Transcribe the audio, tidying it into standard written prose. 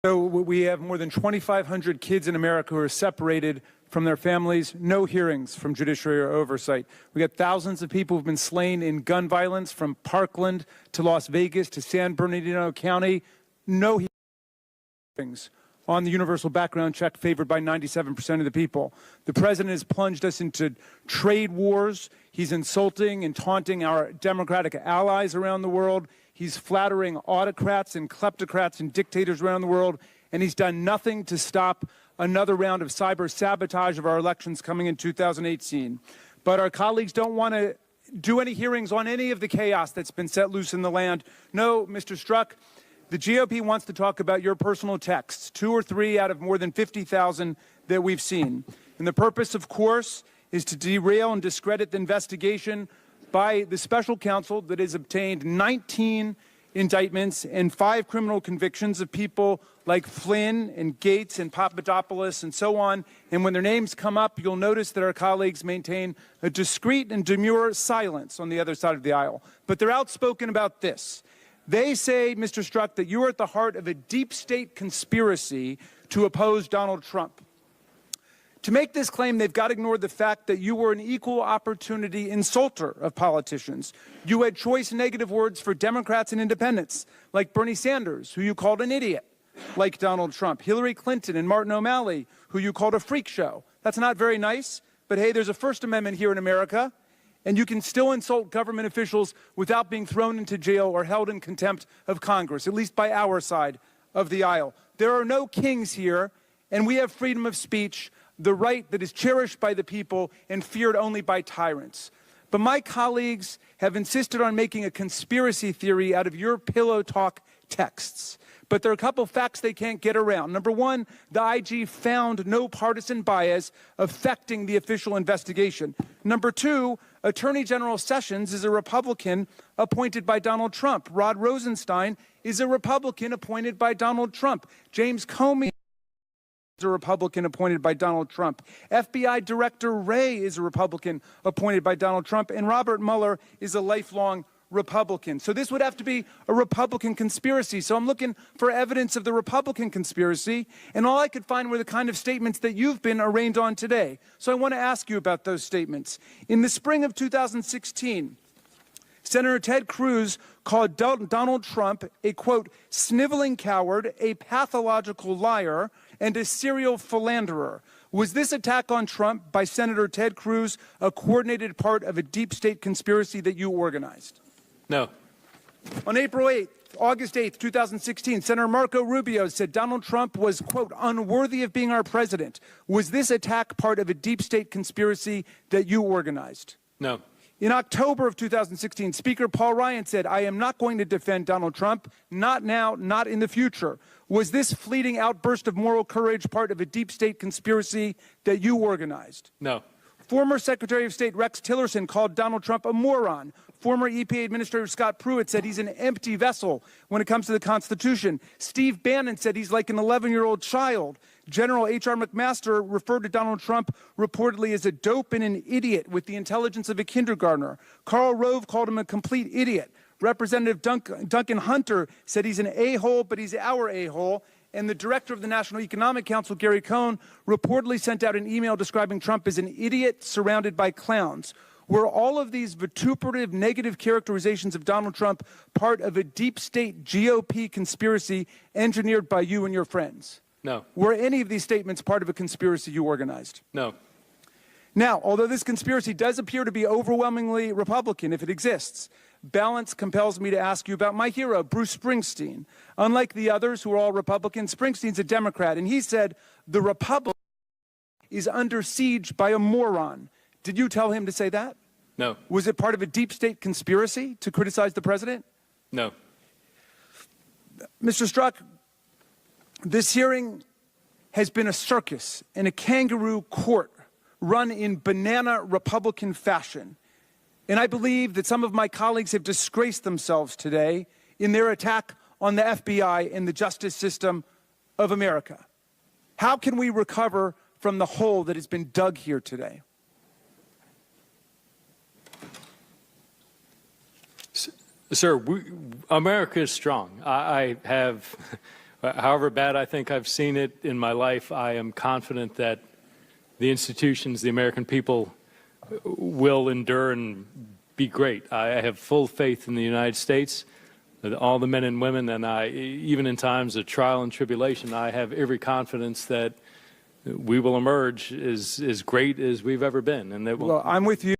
So we have more than 2,500 kids in America who are separated from their families, no hearings from judiciary or oversight. We got thousands of people who've been slain in gun violence from Parkland to Las Vegas to San Bernardino County, no hearings on the universal background check favored by 97% of the people. The president has plunged us into trade wars. He's insulting and taunting our democratic allies around the world. He's flattering autocrats and kleptocrats and dictators around the world, and he's done nothing to stop another round of cyber sabotage of our elections coming in 2018. But our colleagues don't want to do any hearings on any of the chaos that's been set loose in the land. No, Mr. Strzok, the GOP wants to talk about your personal texts, 2 or 3 out of more than 50,000 that we've seen. And the purpose, of course, is to derail and discredit the investigation by the special counsel that has obtained 19 indictments and 5 criminal convictions of people like Flynn and Gates and Papadopoulos and so on. And when their names come up, you'll notice that our colleagues maintain a discreet and demure silence on the other side of the aisle. But they're outspoken about this. They say, Mr. Strzok, that you are at the heart of a deep state conspiracy to oppose Donald Trump. To make this claim, they've got to ignore the fact that you were an equal opportunity insulter of politicians. You had choice negative words for Democrats and independents, like Bernie Sanders, who you called an idiot, like Donald Trump, Hillary Clinton and Martin O'Malley, who you called a freak show. That's not very nice, but hey, there's a First Amendment here in America, and you can still insult government officials without being thrown into jail or held in contempt of Congress, at least by our side of the aisle. There are no kings here, and we have freedom of speech, the right that is cherished by the people and feared only by tyrants. But my colleagues have insisted on making a conspiracy theory out of your pillow talk texts. But there are a couple of facts they can't get around. Number one, the IG found no partisan bias affecting the official investigation. Number two, Attorney General Sessions is a Republican appointed by Donald Trump. Rod Rosenstein is a Republican appointed by Donald Trump. James Comey is a Republican appointed by Donald Trump. FBI Director Wray is a Republican appointed by Donald Trump. And Robert Mueller is a lifelong Republican. So this would have to be a Republican conspiracy. So I'm looking for evidence of the Republican conspiracy, and all I could find were the kind of statements that you've been arraigned on today. So I want to ask you about those statements. In the spring of 2016, Senator Ted Cruz called Donald Trump a, quote, sniveling coward, a pathological liar, and a serial philanderer. Was this attack on Trump by Senator Ted Cruz a coordinated part of a deep state conspiracy that you organized? No. On August 8th, 2016, Senator Marco Rubio said Donald Trump was, quote, unworthy of being our president. Was this attack part of a deep state conspiracy that you organized? No. In October of 2016, Speaker Paul Ryan said, I am not going to defend Donald Trump, not now, not in the future. Was this fleeting outburst of moral courage part of a deep state conspiracy that you organized? No. Former Secretary of State Rex Tillerson called Donald Trump a moron. Former EPA Administrator Scott Pruitt said he's an empty vessel when it comes to the Constitution. Steve Bannon said he's like an 11-year-old child. General H.R. McMaster referred to Donald Trump reportedly as a dope and an idiot with the intelligence of a kindergartner. Karl Rove called him a complete idiot. Representative Duncan Hunter said he's an a-hole, but he's our a-hole. And the director of the National Economic Council, Gary Cohn, reportedly sent out an email describing Trump as an idiot surrounded by clowns. Were all of these vituperative negative characterizations of Donald Trump part of a deep state GOP conspiracy engineered by you and your friends? No. Were any of these statements part of a conspiracy you organized? No. Now, although this conspiracy does appear to be overwhelmingly Republican, if it exists, balance compels me to ask you about my hero, Bruce Springsteen. Unlike the others who are all Republicans, Springsteen's a Democrat, and he said the Republic is under siege by a moron. Did you tell him to say that? No. Was it part of a deep state conspiracy to criticize the president? No. Mr. Strzok, this hearing has been a circus and a kangaroo court run in banana Republican fashion. And I believe that some of my colleagues have disgraced themselves today in their attack on the FBI and the justice system of America. How can we recover from the hole that has been dug here today? Sir, America is strong. I have However bad I think I've seen it in my life, I am confident that the institutions, the American people, will endure and be great. I have full faith in the United States, all the men and women, and even in times of trial and tribulation, I have every confidence that we will emerge as great as we've ever been. And that Well, I'm with you.